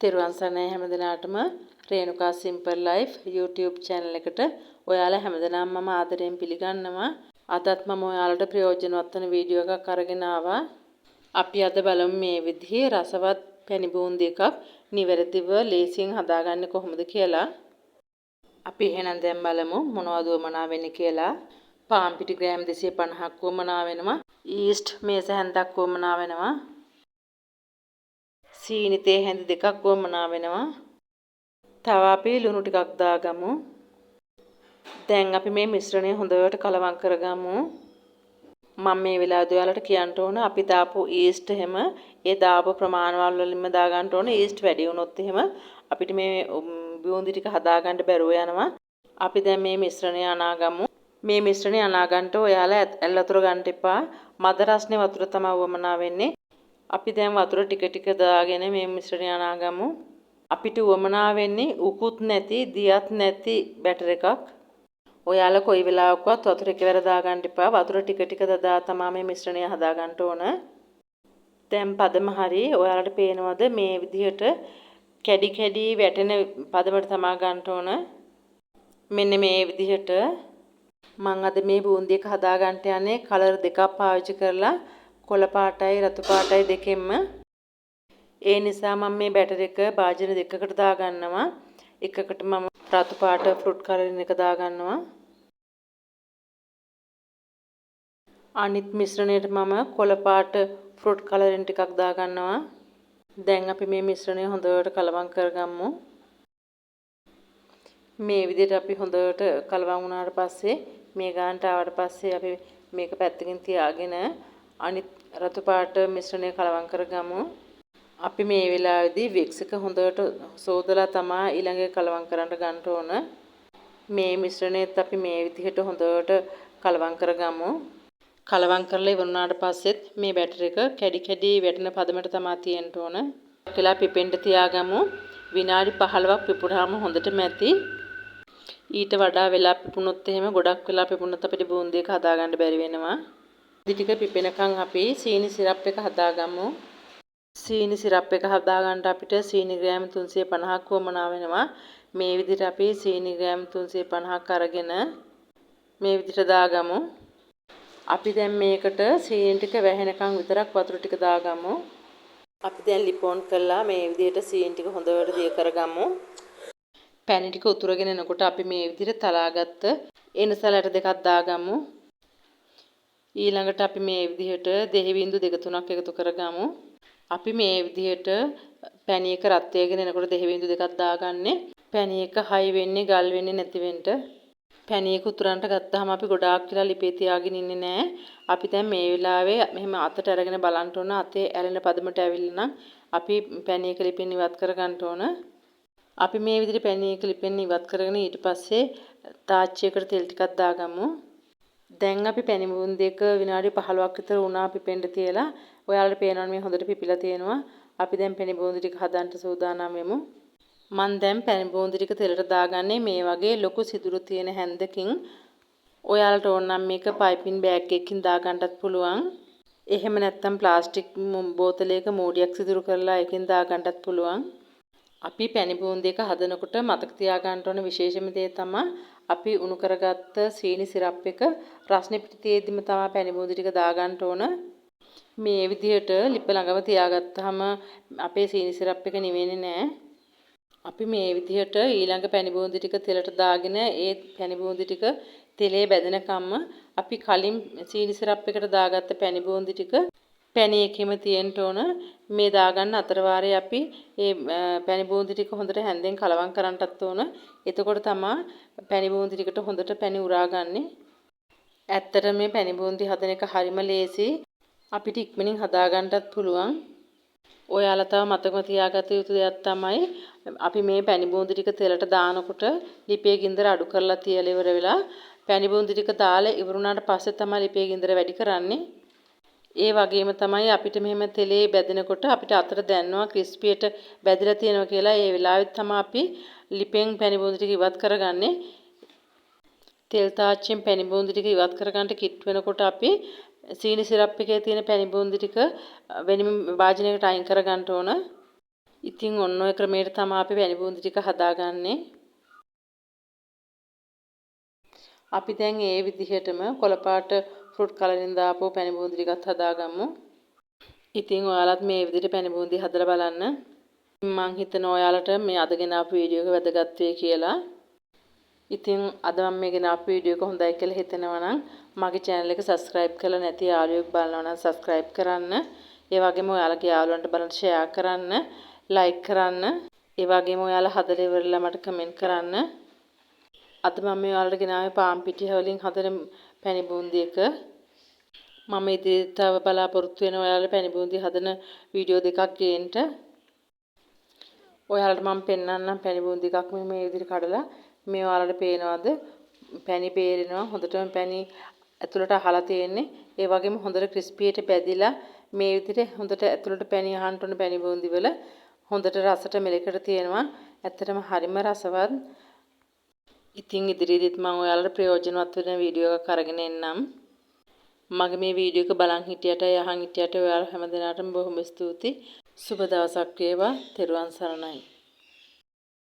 තෙරුවන් සරණයි හැමදෙනාටම Renuka simple life YouTube channel එකට ඔයාලා හැමදෙනාම මම ආදරයෙන් පිළිගන්නවා. අදත් මම ඔයාලට ප්‍රයෝජනවත් වෙන වීඩියෝ එකක් අරගෙන ආවා. අපි අද බලමු මේ විදිහේ රසවත් පැණි බූන්දි එකක් නිවැරදිව ලේසියෙන් හදාගන්නේ කොහොමද කියලා. අපි එහෙනම් දැන් බලමු මොනවද වමනා වෙන්නේ කියලා. පාන් පිටි ග්‍රෑම් 250ක් වමනා වෙනවා. ඊස්ට් මේස හැන්දක් වමනා වෙනවා. සීනි තේ හැඳි දෙකක් වමනා වෙනවා. තව අපි ලුණු ටිකක් දාගමු. දැන් අපි මේ මිශ්‍රණය හොඳට කලවම් කරගමු. මම මේ වෙලාවදී ඔයාලට කියන්න ඕන අපි දාපු ඊස්ට් එහෙම ඒ දාපු ප්‍රමාණවල වලින්ම දා ගන්න ඕන. ඊස්ට් වැඩි වුණොත් එහෙම අපිට මේ බූන්දි ටික හදාගන්න බැරුව යනවා. අපි දැන් මේ මිශ්‍රණය අනාගමු. මේ මිශ්‍රණය අනාගන්නට ඔයාලා ඇල් වතුර ගන්න එපා. මද රස්නේ වතුර තමයි වමනා වෙන්නේ. අපි දැන් වතුර ටික ටික දාගෙන මේ මිශ්‍රණය අනාගමු. අපිට වමනා වෙන්නේ උකුත් නැති, දියත් නැති බැටර් එකක්. ඔයාලා කොයි වෙලාවකවත් වතුර එකවර දාගන්න එපා. වතුර ටික ටික දදා තමයි මේ මිශ්‍රණය හදාගන්න ඕන. දැන් පදම හරි ඔයාලට පේනවද මේ විදිහට කැඩි කැඩි වැටෙන පදමට තමා ගන්න ඕන. මෙන්න මේ විදිහට මම අද මේ බූන්දි එක හදාගන්න යන්නේ කලර් දෙකක් පාවිච්චි කරලා කොළ පාටයි රතු පාටයි දෙකෙන්ම. ඒ නිසා මම මේ බැටර් එක භාජන දෙකකට දාගන්නවා. එකකට මම රතු පාට ෆෘට් කලරින් එක දාගන්නවා. අනිත් මිශ්‍රණයට මම කොළ පාට ෆෘට් කලරින් ටිකක් දාගන්නවා. දැන් අපි මේ මිශ්‍රණය හොඳට කලවම් කරගමු. මේ විදිහට අපි හොඳට කලවම් වුණාට පස්සේ මේ ගානට ආවට පස්සේ අපි මේක පැත්තකින් තියාගෙන අනිත් රතු පාට මිශ්‍රණය කලවම් කරගමු. අපි මේ වෙලාවේදී වික්ස් එක හොඳට සෝදලා තමයි ඊළඟ කලවම් කරන්න ගන්න ඕන. මේ මිශ්‍රණයත් අපි මේ විදිහට හොඳට කලවම් කරගමු. කලවම් කරලා ඉවරුනාට පස්සෙත් මේ බැටර් එක කැඩි කැඩි වැටෙන පදමට තමයි තියෙන්න ඕන. කියලා පිපෙන්න තියාගමු. විනාඩි 15ක් පිපුණාම හොඳට මැති. ඊට වඩා වෙලා පිපුණොත් එහෙම ගොඩක් වෙලා පිපුණොත් අපිට බූන්දි එක හදාගන්න බැරි වෙනවා. ඉතින් ටික පිපෙනකන් අපි සීනි සිරප් එක හදාගමු. සීනි සිරප් එක හදාගන්න අපිට සීනි ග්‍රෑම් 350ක් වමනා වෙනවා. මේ විදිහට අපි සීනි ග්‍රෑම් 350ක් අරගෙන මේ විදිහට දාගමු. අපි දැන් මේකට සීනි ටික වැහෙනකන් විතරක් වතුර ටික දාගමු. අපි දැන් ලිපෝන් කරලා මේ විදිහට සීනි ටික හොඳට දිය කරගමු. පැණි ටික උතුරගෙන එනකොට අපි මේ විදිහට තලාගත්ත එනසලට දෙකක් දාගමු. ඊළඟට අපි මේ විදිහට දෙහි බිංදු 2-3ක් එකතු කරගමු. අපි මේ විදිහට පැණි එක රත් වෙගෙන එනකොට දෙහි බිංදු දෙකක් දාගන්නේ. පැණි එක හයි වෙන්නේ ගල් වෙන්නේ නැති වෙන්න. පැණි එක උතුරන්ට ගත්තාම අපි ගොඩාක් කියලා ලිපේ තියාගෙන ඉන්නේ නැහැ. අපි දැන් මේ වෙලාවේ මෙහෙම අතට අරගෙන බලන්න ඕන අතේ ඇලෙන පදමට ඇවිල්ලා නම් අපි පැණි එක ලිපෙන් ඉවත් කර ගන්න ඕන. අපි මේ විදිහට පැණි එක ලිපෙන් ඉවත් කරගෙන ඊට පස්සේ තාච්චියකට තෙල් ටිකක් දාගමු. දැන් අපි පැණි බූන්දි එක විනාඩි 15ක් විතර වුණා පිපෙන්න තියලා. ඔයාලට පේනවනේ මේ හොඳට පිපිලා තියෙනවා. අපි දැන් පැණි බූන්දි ටික හදන්න සූදානම් වෙමු. මම දැන් පැණි බූන්දි ටික තෙලට දාගන්නේ මේ වගේ ලොකු සිදුරු තියෙන හැන්දකින්. ඔයාලට ඕන නම් මේක පයිපින් බෑග් එකකින් දාගන්නත් පුළුවන්. එහෙම නැත්නම් ප්ලාස්ටික් බෝතලයක මූඩියක් සිදුරු කරලා එකකින් දාගන්නත් පුළුවන්. අපි පැණි බූන්දි එක හදනකොට මතක තියාගන්න ඕන විශේෂම දේ තමයි අපි උණු කරගත්ත සීනි සිරප් එක රස්නේ පිටිතියෙදිම තමයි පැණි බූන්දි ටික දාගන්න ඕන. මේ විදිහට ලිප ළඟම තියාගත්තාම අපේ සීනි සිරප් එක නිවෙන්නේ නැහැ. අපි මේ විදිහට ඊළඟ පැණි බූන්දි ටික තෙලට දාගෙන ඒ පැණි බූන්දි ටික තෙලේ බැදෙනකම්ම අපි කලින් සීනි සිරප් එකට දාගත්ත පැණි බූන්දි ටික පැණි එකෙම තියෙන්න ඕන. මේ දාගන්න අතර වාරේ අපි මේ පැණි බූන්දි ටික හොඳට හැන්දෙන් කලවම් කරන්නටත් ඕන. එතකොට තමයි පැණි බූන්දි ටිකට හොඳට පැණි උරාගන්නේ. ඇත්තට මේ පැණි බූන්දි හදන එක හරිම ලේසි. අපිට ඉක්මනින් හදාගන්නටත් පුළුවන්. ඔයාලා තව මතකම තියාගත යුතු දෙයක් තමයි අපි මේ පැණි බූන්දි ටික තෙලට දානකොට ලිපේ ගින්දර අඩු කරලා තියලා ඉවර වෙලා පැණි බූන්දි ටික දාලා ඉවරුණාට පස්සේ තමයි ලිපේ ගින්දර වැඩි කරන්නේ. ඒ වගේම තමයි අපිට මෙහෙම තෙලේ බැදෙනකොට අපිට අතට දැනෙනවා ක්‍රිස්පියට බැදලා තියෙනවා කියලා. ඒ වෙලාවෙත් තමයි අපි ලිපෙන් පැණි බූන්දි ටික ඉවත් කරගන්නේ. තෙල් තාච්චියෙන් පැණි බූන්දි ටික ඉවත් කරගන්න කිට් වෙනකොට අපි සීනි සිරප් එකේ තියෙන පැණි බූන්දි ටික වෙනම වාජනයකට අයින් කරගන්න ඕන. ඉතින් ඔන්න ඔය ක්‍රමයට තමයි අපි පැණි බූන්දි ටික හදාගන්නේ. අපි දැන් ඒ විදිහටම කොළපාට ෆෘට් කලරින් දාපුව පැණි බූන්දි ටිකත් හදාගමු. ඉතින් ඔයාලත් මේ විදිහට පැණි බූන්දි හදලා බලන්න. මම හිතනවා ඔයාලට මේ අද ගෙන ආපු වීඩියෝ එක වැදගත් වෙයි කියලා. ඉතින් අද මම මේ ගෙන ආපු වීඩියෝ එක හොඳයි කියලා හිතෙනවා නම් මගේ channel එක subscribe කරලා නැති යාළුවෙක් බලනවා නම් subscribe කරන්න. ඒ වගේම ඔයාලගේ යාළුවන්ට බලන්න share කරන්න, like කරන්න. ඒ වගේම ඔයාලා හදලා ඉවරලා මට comment කරන්න. අද මම මේ ඔයාලට ගෙනාවේ පාන් පිටිය වලින් හදන පැණි බූන්දි එක. මම ඉදිරියට තව බලාපොරොත්තු වෙන ඔයාලා පැණි බූන්දි හදන වීඩියෝ දෙකක් ගේන්න. ඔයාලට මම පෙන්නන්නම් පැණි බූන්දි එකක් මේ විදිහට කඩලා මේ ඔයාලට පේනවද? පැණි බේරෙනවා. හොඳටම පැණි ඇතුළට අහලා තියෙන්නේ. ඒ වගේම හොඳට ක්‍රිස්පියට බැදිලා මේ විදිහට හොඳට ඇතුළට පැණි අහන්න ඕන පැණි බූන්දි වල හොඳට රසට මෙලකට තියෙනවා. ඇත්තටම හරිම රසවත්. ඉතින් ඉදිරියේදීත් මම ඔයාලට ප්‍රයෝජනවත් වෙන වීඩියෝ එකක් අරගෙන එන්නම්. මගේ මේ වීඩියෝ එක බලන් හිටියට යහන් හිටියට ඔයාලා හැමදෙනාටම බොහොම ස්තුතියි. සුබ දවසක් වේවා. තෙරුවන් සරණයි.